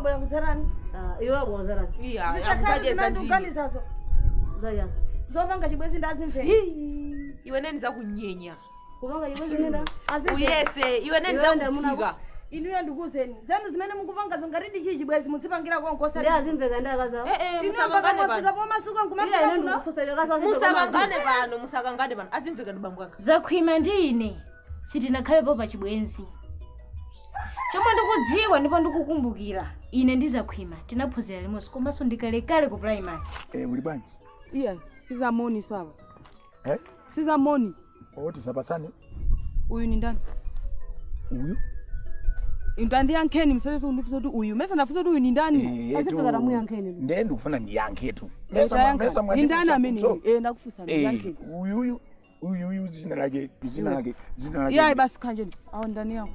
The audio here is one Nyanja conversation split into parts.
wabwera kudzarani iwe wabwera iya zisakhaje zinatuganizazo zaya zopanga chibwezi ndazimve iwe neni zakunyenya kupanga chibwezi nenda uyese iwe neni zakupika inuyo ndikuzeni zanu zimene mukupanga zongaridi chichi bwezi mutsipangira konkosa ndi azimveka ndakaza musakangane pomasuka musakangane pano azimveka ndi bambo anga zakhwima ndi ine sitinakhalepo pa chibwenzi chomwe ndikudziwa ndipo ndikukumbukira ine ndi zakhwima tinaphunzira limodzi komanso ndikalekale ku primary muli bwanji iya sizamoni sawa sizamoni oti sapasane uyu ni ndani uyu intandiyankheni msaleso ndifisa kuti uyu mesa nafusa kuti uyu ni ndani azipekera muyankheni ndiye ndikufuna ndiyankhetu ni ndani amene ndakufusa ndiyankheni uyuyu zina lake iya basi khanjeni awo ndani yako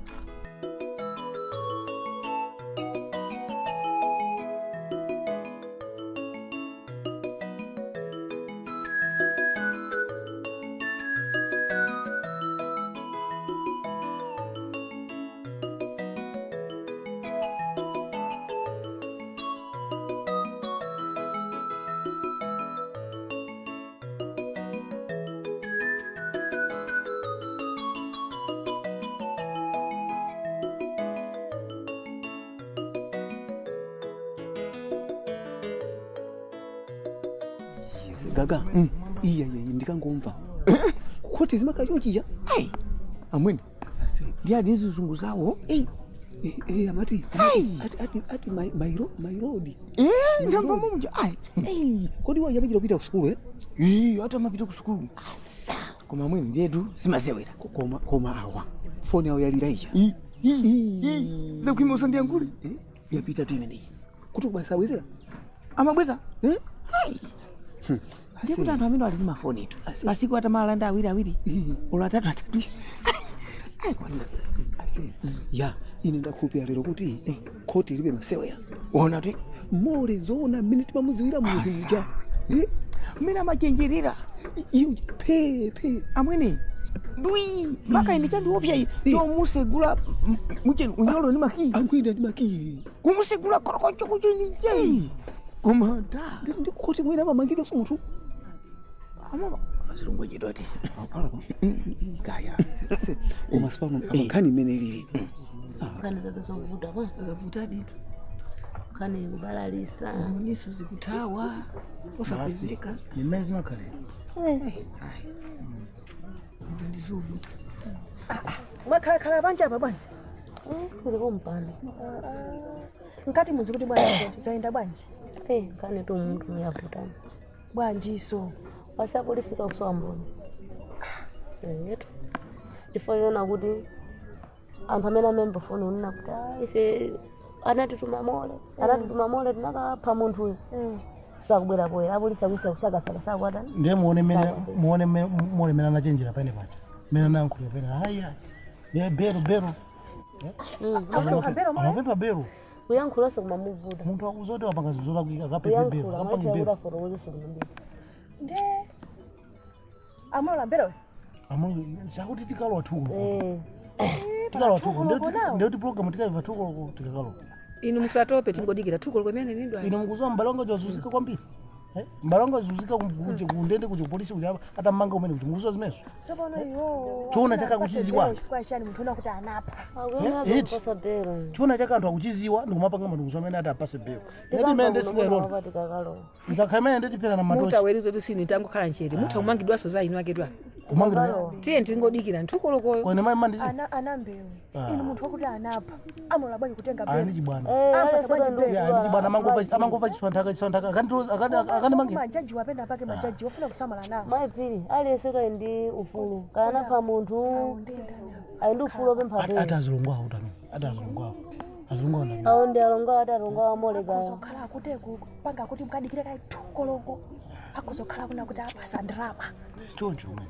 gaga iya ndikangomva kuti zimakachochicha amweni ndiyani izizungu zawo amati my road ndamba munja kodi wayapachira kupita kusukulu ati amapita kusukulu asa koma amweni ndiyetu simasewera koma awa foni yawo yalira ija zakhwima usandiyankhule yapita tu imeneyi kuti kubasawezera amabweza ndikuti anthu amene ali ndi mafoni etu masiku atamalanda awiri olo atatu ya ine ndakhulupirira lero kuti khoti libe masewera ona ti more zoona mmene timamuziwira muzi uja mmene amachenjerera iyo phe amwene dwi makaini chandiopya tomusegula mucheni unyolo ni makii ankwenda ndi makii kumusegula korokocho kucheni je komanda ndikukhoti mwina amamangidwa somutu amaba azilungu jetu ati kaya koma sipano nkhani imene ilili nkhani zake zovuta zavuta ditu nkhani kubalalisa nisu zikutawa usapezeka nimene zimakhale ndizovuta mwakhalakhala banja apa bwanji kuliko mpando nkati muzi kuti bwanji zayenda bwanji nkhani tu munthu yavutana bwanjiso wasakulisika kusowa mboni yetu chifukwa yona kuti anthu amene amembofoni unena kuti ife anatituma mole tinakapha munthuyo sakubwera poyera apolisi akuisa kusakasaka sakwata ndiye muone mene anachenjera pene pacha mene anayankhulira pene haya bero anapempha bero kuyankhulanso kumamuvuta munthu akuzoti wapanga zizola kuika akapepe bero akapange bero nde amalola mbero sakuti tikalowa thukulo ndikuti program tikaiva thukulo tikakalowa inu musatope tingodikira thukulo kwemene nindwa ino mukuziwa mbalongo jazuzika kwambiri mbalongo jazuzika kundende kuja polisi kuja ata mmanga umene kuti mukuziwa zimenezo sobono iwo chona chaka kuchiziwa chifukwa chani munthu una kuti anapha chona chaka anthu akuchiziwa ndikumapanga mandukuzo amene ati apase bero ndeti imene ndesingairona ikakhamene ndetipera na matochi mutawerizo tusini tangokhala nchete mutha kumangidwaso za inu akedwa kumangidwa tiye ndingodikira nthukulokoyo kwene mai mandizi anambewe inu munthu wakuti anapha amalola bwanji kutenga bero ani chibwana ani chibwana amangova chisonthaka akanimangira majaji wapenda pake majaji wafuna kusamala nawo maipiri aliyense kali ndi ufulu kana anapha munthu ali ndi ufulu opempha bero ati azilongwawo utamini ati azilongwawo awo ndi alongawo ati alongawo amoleka akuzokhala kuti kupanga kuti mukadikire kai thukoloko akuzokhala kuna kuti apasa ndrama choncho umene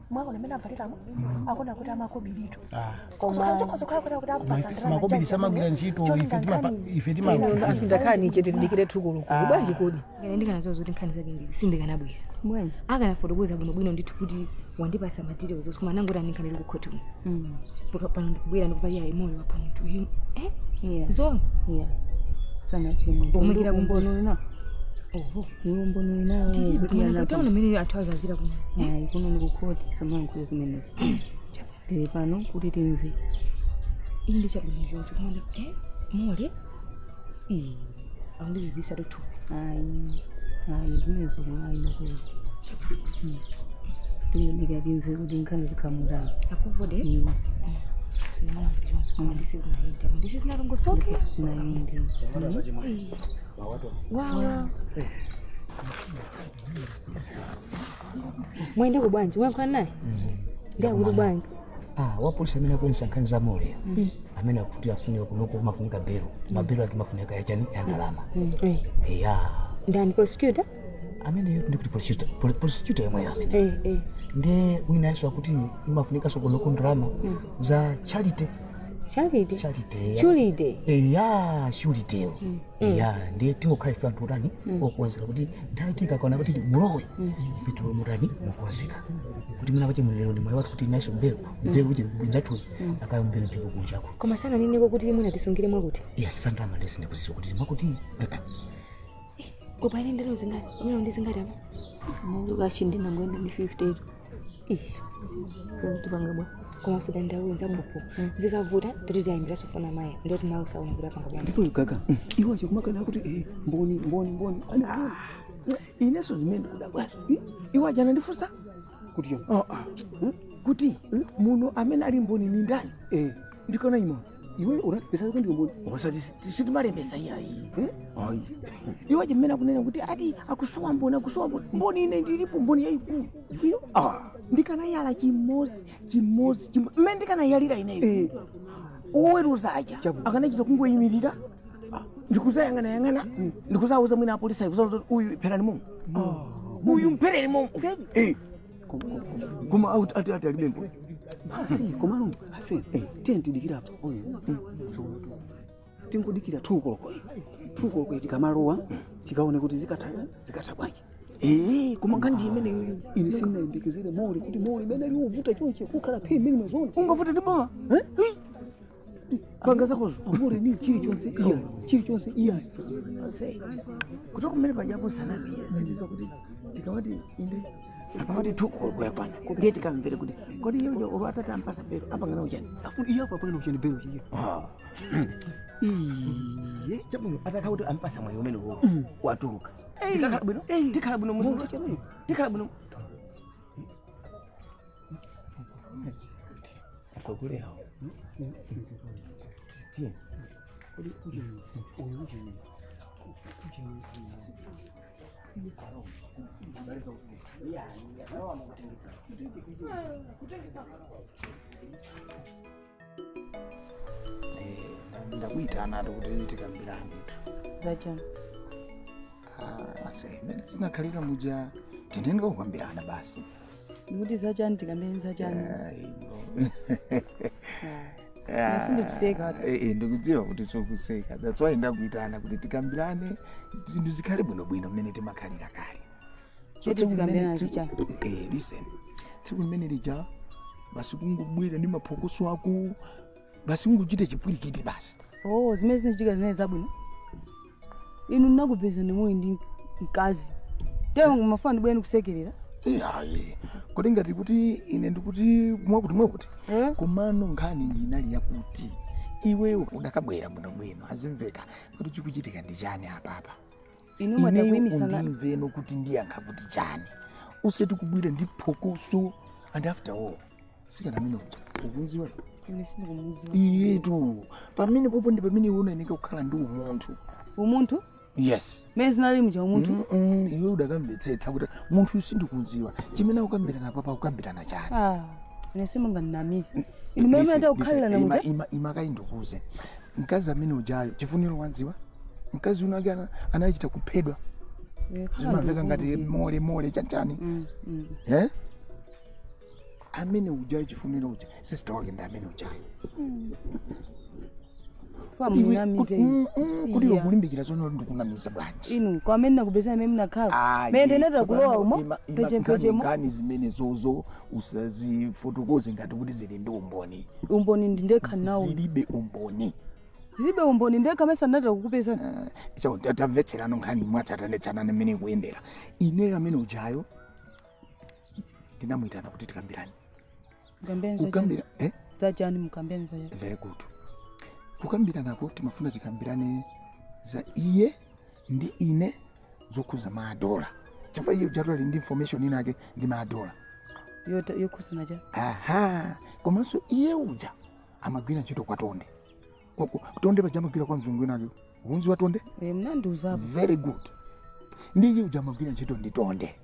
mwaona mene avaliramo akona kuti amakobirito makobiri samagwira ntchito ife timazakhani chete tidikire thukulo bwanji kodi ndikanazoza kuti nkhani zake ndili sindikanabwera bwanji akanafotokoza bwinobwino ndithu kuti wandipasa materials koma nango tanikhalire kukhoti pano ndikubwera ndikupa yayi moyo wapa munthu zona sana chini Umekira kumbono na niwo mbono nawe kuti taona mene anthu azazira kuno ayi kuno ndikukoti samankhulu zimenezi tili pano kuti timve iyi ndi chabwino chikumanda mole aundizizisa tuthu ayi zimenezo ayi nakuza tinodika timve kuti nkhani zikhamutani akuvode this is not ngosoke naindi wow mwende kubwanji wenkwana naye ndiye kuti bwanji wapolisi amene akuyendesa nkhani za mole amene akuti afunika kunoko mafunika belo mabelo ake mafunika ya ndalama eya ndani prosecutor amene ndikuti prosecutor yemweyo amene ndiye winayenso akuti imafunika sokonoko ndalama za charity eya shuliteyo eya ndiye tingokhala ife anthu utani okonzeka kuti nthawi tikakaona kuti mulowe ife tilowe mutani mukonzeka kuti mina pache mulero ndi moyo wathu kuti nayenso mbelo kuti bwinzathuyi akayombere mphepo kunjako koma sana nineko kuti mwina tisungire mwakuti sandama ndesine kuziwa kuti mwakuti kupaine ndero zingati umene ndizingati apa mukashindina ngoenda ndi 58 tipanga bwa koma usadandaula popo zikavuta ndoti ayimbiranso fona mayi ndoti nawe usaona kuti apanga bwa ndipo gaga iwo chikumakana kuti mboni ineso zimene ndikudabwazo iwo ajana ndifunsa kuti kuti muno amene ali mboni ni ndani ndikona imo iwe urapesa kuti ndi mboni osati sitimalembesa iyayi ayi iwo chimene akunena kuti ati akusowa mboni ine ndilipo mboni yayikulu iyo ndikanayala chimozi mmene ndikanayalira ineyo oweruzaja akanachita kungoyimirira ndikuzayang'ana ndikuzawuza mwina apolisi ayikuza uyu pherani momo uyu mphereni momo koma ati alibe mboni asi komano asi tiyendidikira apa oyo tingodikira tukoloko tikamalowa tikaone kuti zikatha bwanji koma nkhani imene yoyo ine sinayembekezere mole kuti mole imene aliwovuta chonche kukhala phe imene mazona ungavuta ndi boma panga zakozo mole ni chilichonse iya kutoka kumene pajapo sanapiya kuti tikamati inde akamati tukoloko yapana ndiye tikamvere kuti kodi iyo olwatata ampasa belo apangana uchani iyo apa apangana uchani belo chiyo chabwino atakha kuti ampasa mwayi umene wo watuluka tikhala bwino munthu tikhala bwino akukuleho ndakuitana ati kuti tikambirane zachani ase mene tinakhalira muja tinenga kukambirana basi ndikuti zachani tikambirane zachani sindikuseka ndikudziwa kuti sokuseka that's why ndakuitana kuti tikambirane zinthu zikhale bwinobwino mmene timakhalira kale listen tsiku limene lija basi kungobwera ndi maphokoso ako basi kungochita chipwirikiti basi zimene zinachitika zinayi zabwino inu ndinakupeza ndimuli ndi mkazi tengo mafuna ndibwene kusekerera ayi kodi ngati kuti ine ndikuti mwakuti komano nkhani ndinali yakuti iwewe udakabwera bwinobwino azimveka kuti chikuchitika ndi chani apapa inu matakuimisana ndimveno kuti ndiyankha kuti chani usati kubwira ndi phokoso and after all sikana minoja ukunziwa iyetu pamene popo ndi pamene iwe unayeneka kukhala ndi umunthu yes mene zinali muja umunthu iwe udakamvetsetsa kuti munthu usindikunziwa chimene ukambirana papa ukambirana chani ine simangandinamisa inu mene mene kukhalira na muja imakaindukuze mkazi amene ujayo chifuniro wanziwa mkazi unake anachita kuphedwa zimamveka ngati mole chanchani amene ujayo chifuniro uja sister wake ndi amene ujayo kuti ukulimbikira zona ndikunamiza bwanji inu kwa amene nakupeza amene mnakhala mene ndinatha kulowa umo pechempechemo nkani zimene zozo usazifotokoze ngati kuti zili ndi umboni ndi ndekha nawo zilibe umboni zilibe umboni ndekha mesa ndata kukupeza so tamvetserano nkhani mwatsatanetsana mmene kuyendera ine amene ujayo ndinamuyitana kuti tikambirane ukambira zachani mukambirane zachani very good kukambirana timafuna tikambirane za iye ndi ine zokhuza madola chifukwa iye ujato ali ndi information inake ndi madola yokhuza nacha komanso iye uja amagwira ntchito kwa Tonde Tonde pajamagwira kwa mzungu inake unzi wa Tonde mnandiuzapo very good ndi iye uja amagwira ntchito ndi Tonde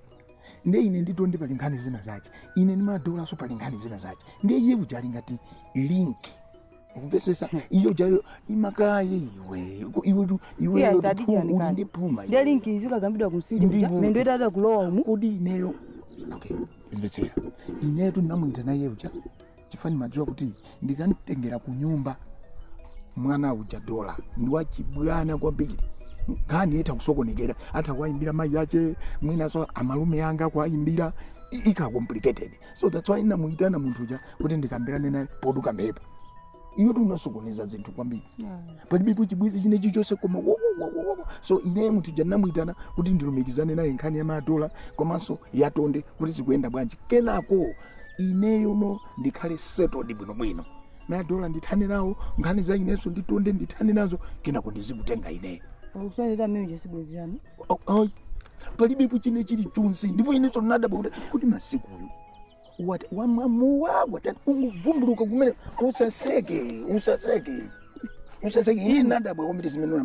ndi ine ndi Tonde pali nkhani zina zache ine ndi madola so pali nkhani zina zache ndi iye uja ali ngati link ukupesesa iyo ujayo imakaye iwe ndi puma ndi link izikagambidwa kumsiri mendo itata kulowa umu kodi ineyo okay imvetsera ineyo ndinamuyita naye uja chifani madziwa kuti ndikanitengera ku nyumba mwana uja dola ndiwachibwana kwambiri nkhani yetha kusokonekera atha kuwayimbira mayi ache mwinaso amalume yanga kuwayimbira ika complicated so that's why ndinamuyitana munthu uja kuti ndikambirane naye poduka mbepo iwe tunasokoneza zinthu kwambiri palibe chibwizi chinechi chose koma so ine munthu uja ndinamuyitana kuti ndilumikizane naye nkhani ya madola komanso ya Tonde kuti zikuyenda bwanji kenako ineyo ndikhale settled bwinobwino madola ndithane nawo nkhani za ineso ndi Tonde ndithane nazo kenako ndizikutenga ineyo ukusaneta mimi jesibweziyani palibe chine chili chonse ndipo ineso ndinadabwa kuti masikuyo wamwamuwa watati unguvumbuluka kumene usaseke ine ndadabwa kwambiri zimene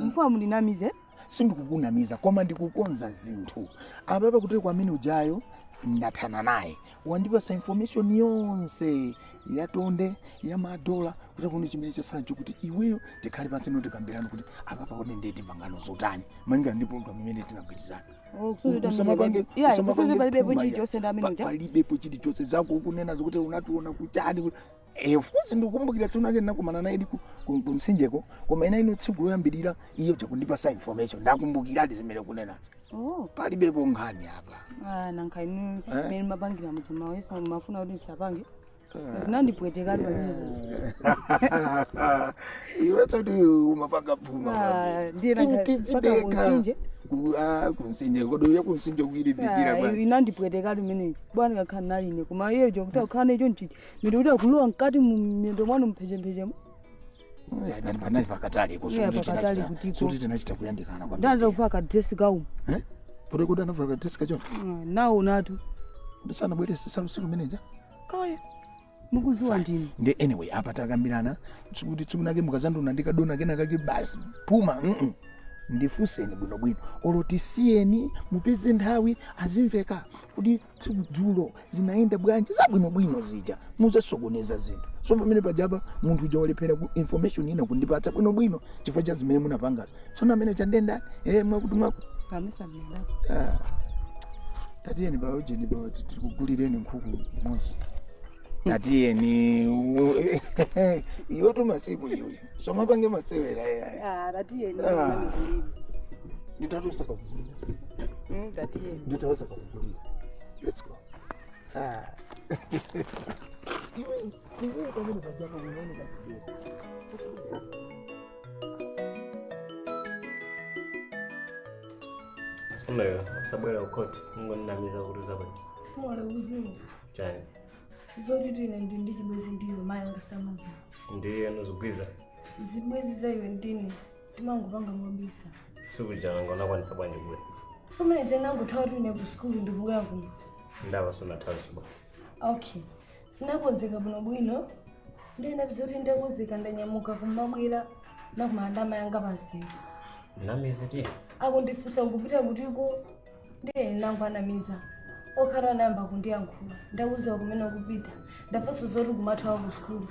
mfamu ndinamize sindikukunamiza koma ndikukonza zinthu apapa kuti kwamene ujayo ndathana naye wandipasa information yonse ya Tonde ya madola kuti kuni chimene chasala chokuti iweyo tikhale pansi tikambirana kuti apapa kodi ndeti pangano zotani malingana ndi program imene tinagwirizana palibepo chilichonse zako ukunena zokuti unationa kuchani fuzi ndikukumbukira tsiku nake ndinakumana naye kumsinjeko koma ina ino tsiku loyambirira iyo chakundipasa information ndakumbukiradi zimene kunenazo palibepo nkhani apa nankhani mene mapangira mtima wesa mafuna kuti ndisapange zinandipwetekali iwe tsoti umapanga phuma tizideka kunsinje kodwa ya kunsinje kuyilipikira inandipwetekali meneji bwana ngakhani naline koma iye jokuti ukhane icho nchiti ndikuti akulowa mkati mumendo mwanu mphechephechemo panali pakatali kuti tinachita kuyandikana kwa ndanda kufa kadresi kaumu kuti kuti anafa kadresi kacho nawo natu ndisana bwere sisalusilu meneja kaya mukuziwa ndini ndi anyway apa takambirana kuti tsiku nake mukazanduna ndikadona kenakake basi phuma ndifuseni bwinobwino olotisiyeni mupeze nthawi azimveka kuti tsiku dzulo zinaenda bwanji zabwinobwino zija muzasokoneza zinthu so pamene pajapa munthu uja walephera ku information ina kundipatsa bwinobwino chifukwa cha zimene munapangazo tsono amene chandenda mwakuti mwaku tatiyeni baujeni bauti tikugulireni nkhuku mosi tatiyeni iwe tu masiku iwe somapange masewera tatiyeni nditatusa kakugulira nditaweza kakugulira let's go iwe pamene pajapa unaone kakugulira Sumeyo, sabwela ukoti, mungu ninamiza kuruza bati. Mwale uzimu. Chani. Zoti tuine ndi chibwezi ndiyo maya ngasamaza. Ndiye nuzugwiza. Zibwezi zaiwe ndine, timangupanga mwabisa. Suku jana ngona kwa nisabwani gwe. Sumene jenangu tawa tuine ku skulu ndivuga kuno. Ndawa suna tawa suba. Okay. Nakonzeka buno bwino. Ndenda bizoti ndakonzeka ndanyamuka kumabwera nakumandama yanga basi. Namiza ti. Akundifusa kupita kutiko ndiye nangu anamiza okhala namba kundiyankhula ndauza kumene kupita ndafunsa zoti kumathawa ku skulu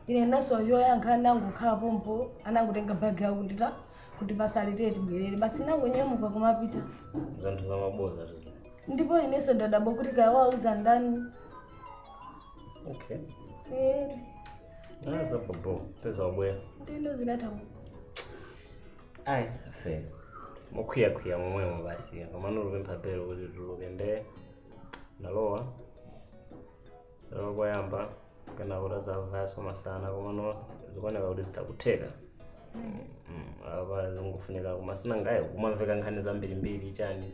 ine naso yoyankha nangu khala pompo anangutenga bagi yawo kuti pasalite tibwerere basi nangu nyamuka kumapita zanthu za maboza tu ndipo ineso ndadabwa kuti kaya wauza ndani okay za popo pesa obwe ndindo zinathawa ai ase mukwiya momwemo basi koma nulupe mpapelo kuti tuluke nde nalowa kwayamba kana utazavaso masana komano zikuoneka kuti zitakuteka apa zingofunika koma sinangaye kumamveka nkhani zambirimbiri chani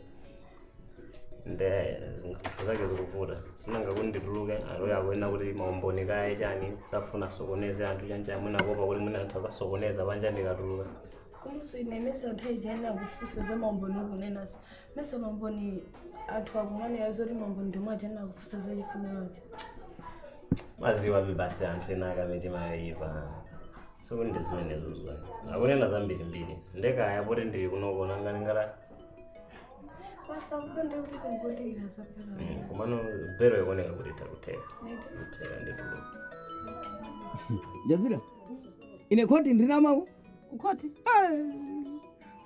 nde zinthu zake zikuvuta sinanga kuti ndituluke aloyo akuena kuti maumboni kaye chani safuna sokoneze anthu chanji amwena kopa kuti mwina anthu akasokoneza panja ndikatuluka kumuso ine mesa uthaijana kufusa za maumboni ukunenaso mesa maumboni anthu akumane yazoti maumboni ndimwe ajana kufusa za chifuniracho maziwa basi anthu ena akameti mayipa sokuti ndizimene zuzwa akunena zambirimbiri ndekaya poti ndili kunokona ngalingala wasapende kuti kumgotekera sapera kumano bero ikoneka kuti takuteka ndituluka Jazira ine khoti ndinamawo kukhoti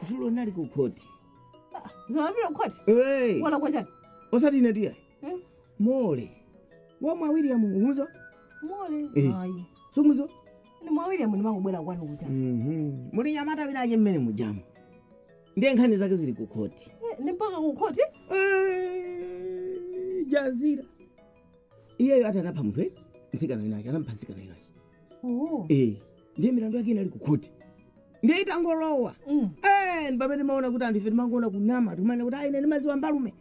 zulo nali kukhoti zonapita kukhoti wala kwachani osati ine tiya mole wamwa William umuzo mole ayi sumuzo ni mwa William ndimangobwera kwanu kuchani muli nyamata winaje mmene mujamu ndiye nkhani zake zili kukhoti ni mpaka kukhoti Jazira iyeyo atanapha munthu msikana winaje anamupha msikana winaje ndiye milandu yake inali kukhoti ndiye itangolowa ndipamene maona kuti anthu ife timangoona kunama tikumane kuti ine ndimaziwa mbalume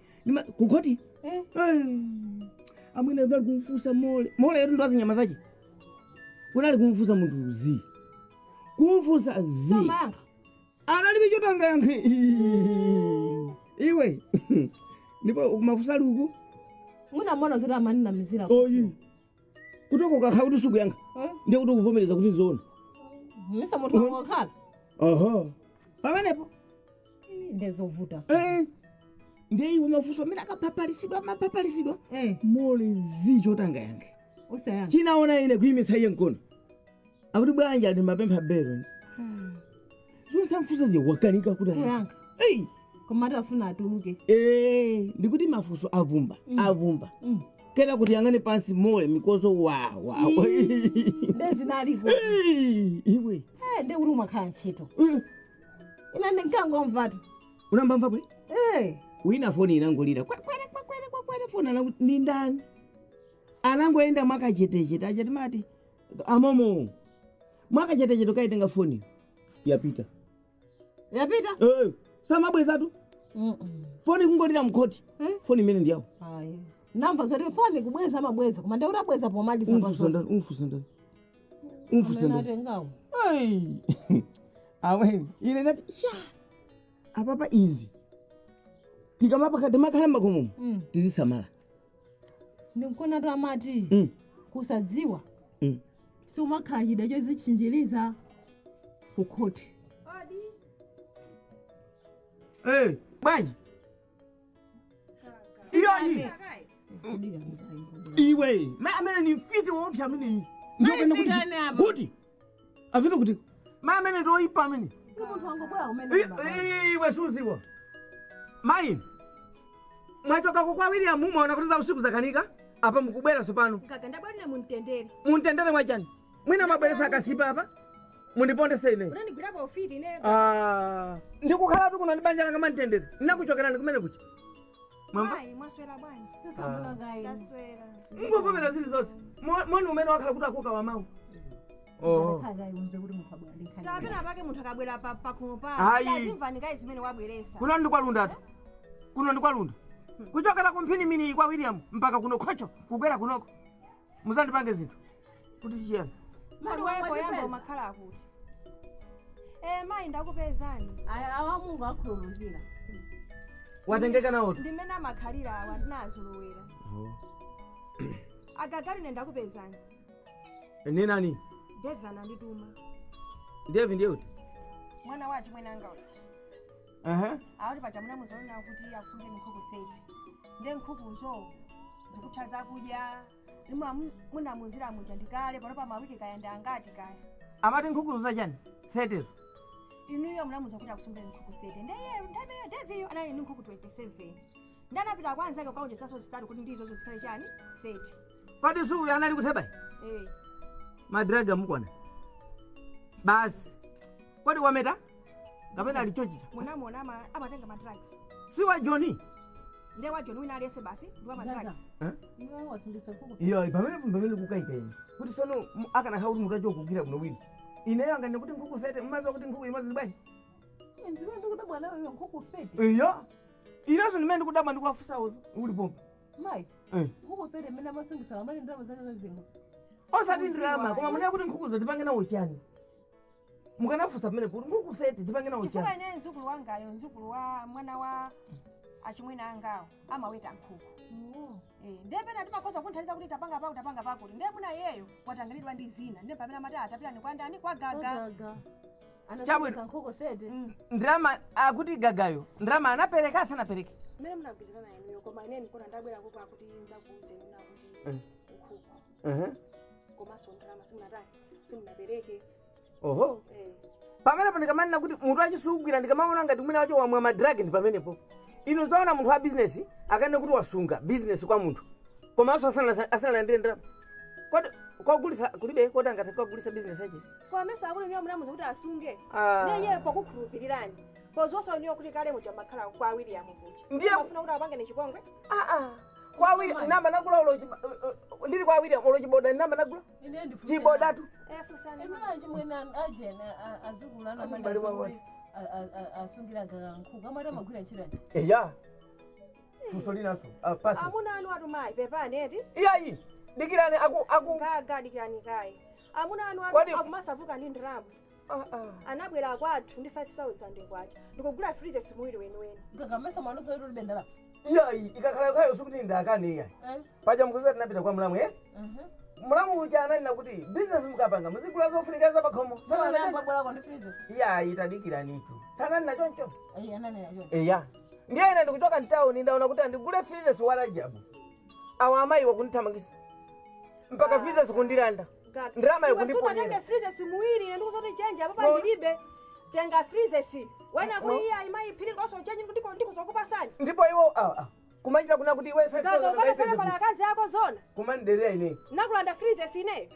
kukhoti amwene ndali kumfusa mole yetu ndwazi nyama zache kunali kumfusa munthu zi kumfusa zi analibe chotanga yankhe iwe ndipo mafusa luku munamona zoti amanina mizira kutoko kakha kuti suku yanga ndiye kuti ukuvomereza kuti nzoona misa munthu wakhala pamenepo ndezovuta ndiye iwe mafuso amene akapapalisidwa mole zi chotanga yankhe chinaona ine kuyimitsa iye mkono akuti bwanja ati mapempha bero zonse amfusa ziye wakanika kuti yanga komati afuna atuluke ndikuti mafuso avumba kena kuti yang'ane pansi mole mikozo wawa ndezinaliko iwe nde uri umakhala ntchito ina ndingangomvatu unambamva bwe wina foni inangolira kwakwere foni anakuti ni ndani anangoenda mwakachetechete achati mati amomo mwakachetechete kaitenga foni yapita samabwezatu foni kungolira mkhoti foni imene ndiyawo namba zoti foni kubweza amabweza koma ndeuri abweza pomaliza umfusa ndani aweni ine ndati apapa izi tikamapakati makhala makomomo tizisamala ndikukona tu amati kusadziwa siumakhala chida chozichinjiriza kukhoti bwanji iyoni iwe amene ni mfiti woopsa ameneyi kuti afike kuti amene ndoyipa amene iwe suziwa mayi mwachokako kwa William mumaona kuti za usiku zakanika apa mukubwera sopano kakandabwanira muntendere mwachani mwina mabweresa akasipa apa mundipondese ine unandigwira pa ufiti ine ndikukhala tu kuna ndibanja langa mantendere ndinakuchokerani kumene kucha mwaswera bwanji taswera nguvumira zili zonse moni umene wakhala kuti akuka wamawu tapena pake munthu akabwera pakhomo pazimvanika zimene wabweresa kuno ndikwalundatu kuchokera kumphini mini kwa William mpaka kuno khocho kubwera kunoko muzandipange zinthu kuti chiyani mali wayepo yamba umakhala akuti mayi ndakupezani awa Mungu akhululukira watengeka nawo ndimene amakhalira awa ndinazolowera agagali ne ndakupezani ni nani Devi anandituma Devi ndiye uti mwana wachi mwene anga uti awuti pachamuna muzoona kuti akusunge nkhuku 30 nde nkhukuzo zikutha zakudya munamuzira muja ndikale panopa mawiki kayenda angati kaya amati nkhukuzo zachani 30zo inuyo munamuza kuti akusunge nkhuku 30 ndeye nthameyo Deviyo anali ndi nkhuku 27 ndanapita kwanzake ukaonjezaso zitatu kuti ndizozo zikhale chani 30 kodi suku anali kutheba madraga mukwana basi kodi wameta kapena alichochita munamona amatenga madrugs si wa Johnny ndewa John wina alese basi ndiwa madrugs iwe wasindisa nkhuku iyo pamene kukaika ine kuti sono akana hauri mutacho kugira kuno wina ineyo angane kuti nkhuku fete mmazo kuti nkhuku imazi bwanji nziwe ndikudabwa nawe iwe nkhuku fete iyo ineso ndimene ndikudabwa ndikuwafusawo uli pomwe mai nkhuku fete mmene amasungisa amali ndalama zake zazinga osati ndirama koma munene kuti nkhuku zotipange nawo chani mukanafusa pamene kuti nkhuku fete tipange nawo chani chifukwa ine mzukulu wangayo mzukulu wa mwana wa achimwina angawo amaweta nkhuku ndepena timakhoza kunthandiza kuti tapanga pakuti ndepuna iyeyo watanganidwa ndi zina ndiye pamene amati atapita ni kwa ndani kwa gaga anasungisa nkhuku fete ndirama akuti gagayo ndirama anapereka asanapereke mmene munagwizana inuyo koma ine ndikona ndabwera kuko akuti nzakuuze nina kuti nkhuku komanso ndirama simunabereke oho pamene pandikamana kuti munthu achisugwira ndikamaona ngati mwina wacho wamwa madragi ndi pamenepo ino zoona munthu wa business akane kuti wasunga business kwa munthu komanso asanalandire ndirama kodi kwagulisa kulibe kodi angati kwagulisa business yache kwamesa akuli niyo munamuza kuti asunge neye pokukhulupirirani pozonso niyo kuti kale muja makhala kwa William kuti ndiye ufuna kuti apange ni chipongwe kwa William namba nagula ulo ndiri kwa William ulo chiboda namba nagula chiboda tu fusana imana chimwena ajena azukulana manda asungira gaga nkhuku amata magwira nchirani eya fusolinaso pasi amuna anu atumai pepani eti iyayi dikirani aku gaga dikirani kai amuna anu akumasavuka ndi ndirama anabwera kwathu ndi 5,000 kwacha ndikugula fridge simuwiri weniweni gagamesa manozo iri libendera iyayi ikakhala kayo sukuti ndakaniya paja mukuza tinapita kwa mulamu mulamu uja ananena kuti business mukapanga muzigula zofunika zapakhomo iyayi tadikiranitu sananena choncho eya ndiye ine ndikuchoka ntawuni ndaona kuti andigule freezers walajabu awa amayi wakundithamangisa mpaka freezers kundilanda ndirama yokundiponyera freezers muwiri ine ndikuzoti change apa pandilibe tenga freezers wena kuiya imayi phiri koso change ndikuzokupa ndipo iwo kumachita kuna kuti iwe pala kazi yako zona kumandelea ine nakulanda freezers ine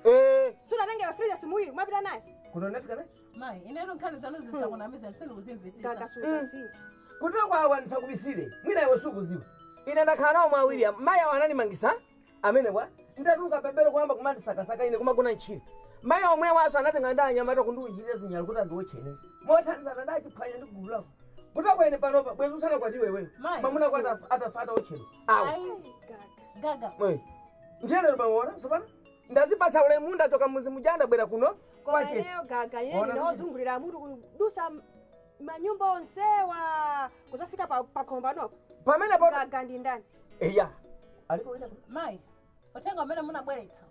tunatengera freezers muwiri mwapita naye kunonefika naye mai ine nkhani zanu zisakunamiza sindikuzimvisisa kakasuza sinti kuti kwawa ndisakubisire mwina iwe sukuziwa ine ndakhala nawo mwa William mayi awo anandimangisa amene kwa ndatuluka pembelo kuyamba kumandisakasaka ine kumagona ntchire mayi omwe waso anatenga ndanyamata kundiuchitira zinyala kuti andiwotchene mothandizana ndachiphwanya ndi gulu lako kutakwene panopa bwezi usana kwati iwewe mamuna kwati atafata otchene awo gaga njere pamona sopana ndazipasa ule munda toka muzi mujanda bwera kuno kwa chete gaga yene ndozungulira mutu kudusa manyumba onsewa kuzafika pakhomba nopo pamene po gaga ndi ndani eya aliko wina mai otenga amene munabweretsa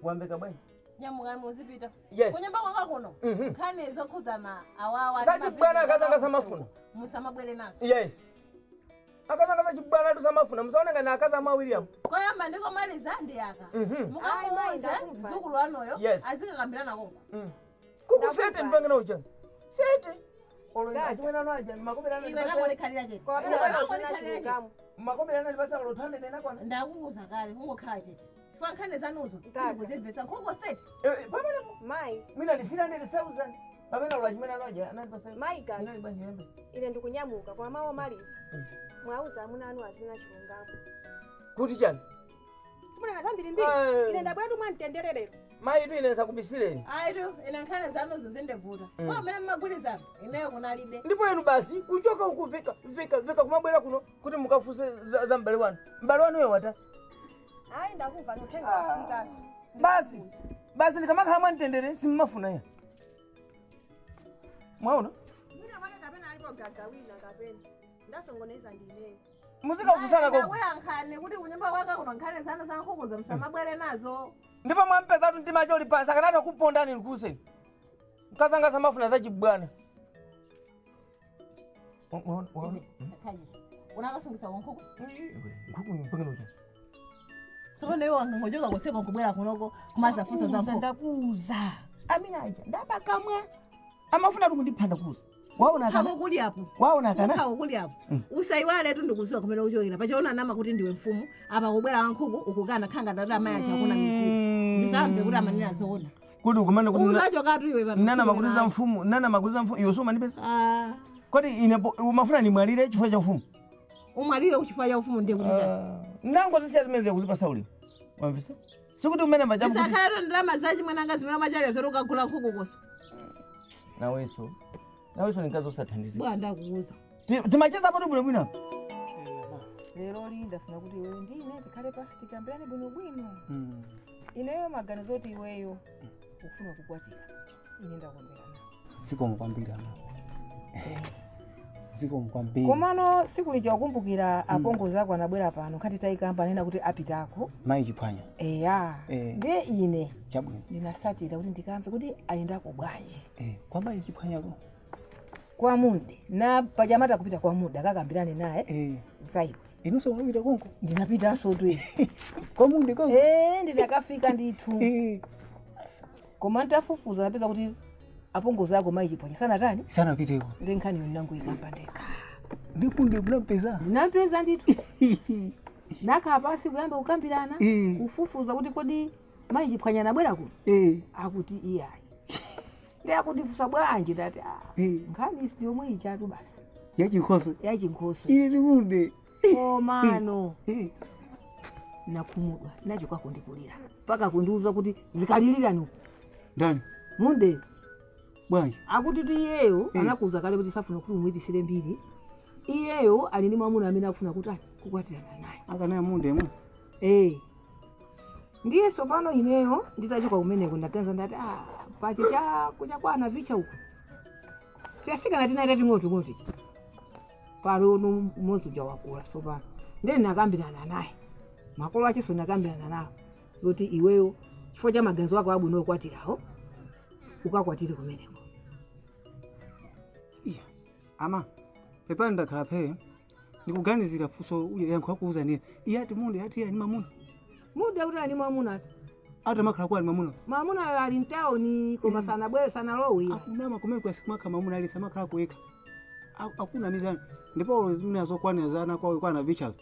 wamveka bwanji nyamukani muzipita yes kunyumba kwanga kuno nkhani zokhudzana awawa sachibwana akazanga samafuna musamabwere nazo yes akazanga sachibwana tusamafuna musaoneka na akaza mwa William koyamba ndikomaliza ndi aka mukamuuze mzukulu wanoyo azikakambirana konko kukufete ndipangena uchani fete olachimwena naja makobelana iwe nakolikhalira chete makobelana libasa olotande nena kwana ndakukuza kale kungokhala chete fa nkhani zanuzo sindikuzimvesa nkhuku 30 pamene mai mina ndifina ndili 1000 pamene olachimwena naja anandipasa mai gaga ine ndikunyamuka kwa mawo maliza mwauza amuna anu azina chilungamo kuti chani simuna zambiri mbiri ine ndabwera tumwa mtendererero mai tu ine sakubisireni aitu ine nkhani zanuzo zindevuta kwa amene mmagwirizana ineyo kunalibe ndipo inu basi kuchoka ukuvika vika kumabwera kuno kuti mukafuse za mbale wanu mbale wanu uyo wata ayi ndakumva notenga kufikaso basi ndikamakhala mwantendere simmafuna ya mwaona mwina wake kapena alipo gagawina kapena ndasongoneza ndineyo muzikafusana koko nkhani kuti kunyumba kwake kuno nkhani zanu za nkhuku msamabwere nazo ndipo mwampezatu mtima choli pansi akatata kupondani nkuseni mkazanga samafuna zachibwana unakasungisa nkhuku nkhuku mpengeno cha sopano iwo ngochoka kuseka kubwera kunoko kumazafusa za nkhuku ndakuza amina aja ndabakamwa amafuna tukundiphanda kuza waona kana kuli apo waona kana kuli apo usaiwale tu ndikuziwa kumene uchokera pachaona nama kuti ndiwe mfumu apa kubwera nkhuku ukukana khanga ndati amayi aja akuna mizimu ndisamve kuti amanena zoona kuti ukumane kuti uzachoka tu iwe pa nana makuliza mfumu iwe soma ndipesa kodi ine umafuna nimwalire chifukwa cha mfumu umwalire kuchifukwa cha ufumu ndiye kuti nango tisiya zimene kuzipasa ulimi wamvisa sikuti umene majabu tisakhala ndalama zachi mwananga zimene machale zoti ukagula nkhuku koso nawenso nikazi osathandizika bwa ndakuuza timacheza poti bwinobwino lero ndafuna kuti iweyo ndine tikhale pasi tikambirane bwinobwino ineyo maganizo oti iweyo ufuna kukwatira ine ndakwambirana zikomo kwambiri komano siku lija wakumbukira apongozi ako anabwera pano khati tayikamba anena kuti apitako mayi chiphwanya eya ndiye ine chabwino ndinasatira kuti ndikamve kuti ayendako bwanji kwa mayi chiphwanyako kwa mude na pajamata kupita kwa mude akakambirane naye zaiwe inonso unapita konko ndinapitanso tu kwa mude konko ndinakafika ndithu koma ntafufuza napeza kuti apongozi ako mayi chiphwanya sanatani sanapiteko ndi nkhani yonango ikamba ndekha ndipunde munampeza ndinampeza ndithu nakhala pasi kuyamba kukambirana kufufuza kuti kodi mayi chiphwanya anabwera kuti akuti iyayi ndi akuti fusa bwanji ndati nkhani isi yomwe ichatu basi yachinkhoso ili ndimunde komano nakhumudwa nachokako ndikulira mpaka kundiuza kuti zikalilirani uku ndani munde bwanji akuti tu iyeyo anakuza kale kuti safuna kuti umwipisire mbiri iyeyo ali ndi mwamuna amene akufuna kuti ati kukwatirana naye akanaye munde mwe ndiye sopano ineyo nditachoka kumeneko ndaganiza ndati pachi kuchakwana vicha uku tiyasikana tinaita ting'oting'oti palo mmodzi uja wakula sopano ndiye nakambirana naye makolo acheso nakambirana nawo kuti iweyo chifukwa cha maganizo ako abwino okwatirawo ukakwatire kumeneko ama pepani ndakhala phe ndikuganizira funso yankho akuuza niye iye ati munde ati iye ani mamuna munde kuti ali mwamuna ati amakhala kwa ali mamuna mamuna ali mtaoni koma sanabwere sanalowi akunama kumene kwasikmakha mamuna ali samakhala kuweka akuna nizani ndipo zimene azokwanira zana kwana vichazo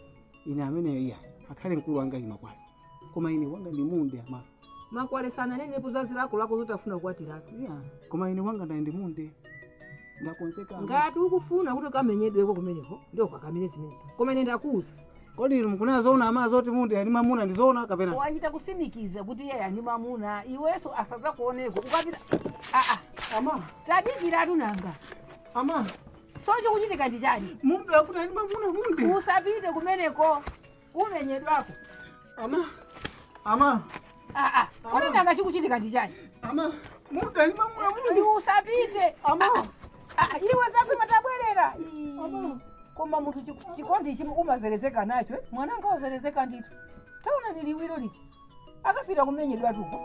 ine amene iya akhale mkulu wanga ima kwani koma ine wanga ndi munde ama makwale sana nenepo zazi lako zoti afuna kukwatirako koma ine wanga ndi munde ndakonzeka ngati ukufuna kuti ukamenyedweko kumeneko ndio kakamire zimene koma ine ndakuuza kodi mukunazoona ama zoti munde ali mamuna ndizoona kapena wachita kusimikiza kuti iye ali mamuna iweso asaza kuoneko ukapita ama tadikira tunanga ama socho kuchitika ndi chani munde akuti ali mamuna munde usapite kumeneko umenyedwako ama kodi nanga chikuchitika ndi chani munde ali mamuna munde usapite iwe zako imatabwerera koma munthu chikondi ichi umazerezeka nacho mwananga wazerezeka ndithu taona niliwiro lichi akafira kumenyedwa tuko